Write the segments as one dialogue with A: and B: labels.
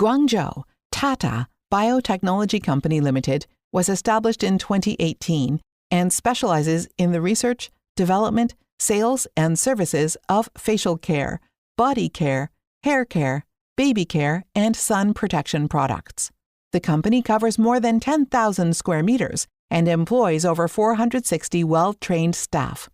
A: Guangzhou TATA Biotechnology Company Limited was established in 2018 and specializes in the research, development, sales, and services of facial care, body care, hair care, baby care, and sun protection products. The company covers more than 10,000 square meters and employs over 460 well-trained staff.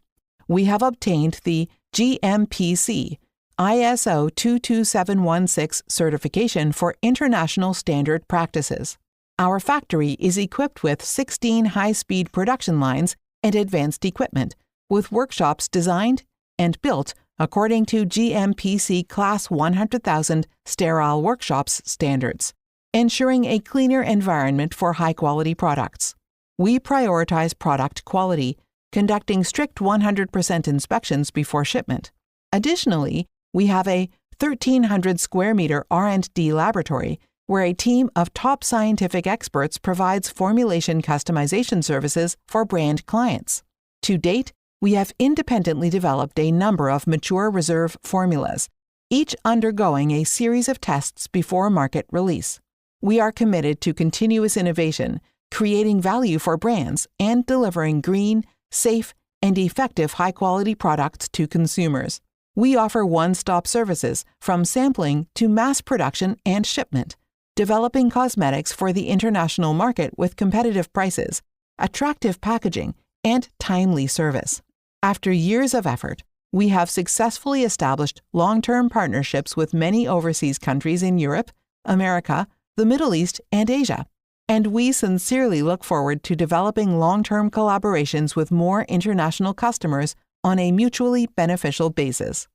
A: We have obtained the GMPC, ISO22716 certification for international standard practices. Our factory is equipped with 16 high-speed production lines and advanced equipment, with workshops designed and built according to GMPC Class 100,000 sterile workshops standards, ensuring a cleaner environment for high-quality products. We prioritize product quality, conducting strict 100% inspections before shipment. Additionally, we have a 1,300 square meter R&D laboratory where a team of top scientific experts provides formulation customization services for brand clients. To date, we have independently developed a number of mature reserve formulas, each undergoing a series of tests before market release. We are committed to continuous innovation, creating value for brands, and delivering green, safe, and effective high-quality products to consumers. We offer one-stop services from sampling to mass production and shipment, developing cosmetics for the international market with competitive prices, attractive packaging, and timely service. After years of effort, we have successfully established long-term partnerships with many overseas countries in Europe, America, the Middle East, and Asia. And we sincerely look forward to developing long-term collaborations with more international customers on a mutually beneficial basis.